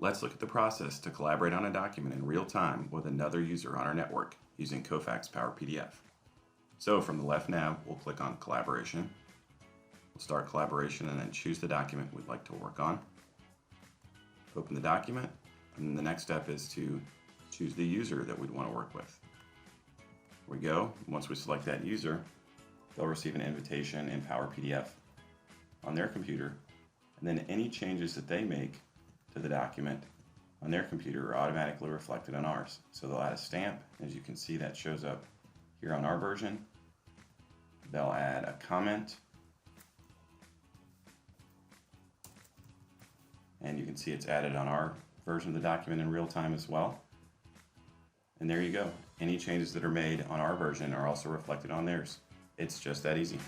Let's look at the process to collaborate on a document in real time with another user on our network using Kofax Power PDF. So from the left nav, we'll click on Collaboration. We'll start collaboration and then choose the document we'd like to work on. Open the document, and then the next step is to choose the user that we'd want to work with. Here we go. Once we select that user, they'll receive an invitation in Power PDF on their computer, and then any changes that they make to the document on their computer are automatically reflected on ours. So they'll add a stamp. As you can see, that shows up here on our version. They'll add a comment, and you can see it's added on our version of the document in real time as well. And there you go. Any changes that are made on our version are also reflected on theirs. It's just that easy.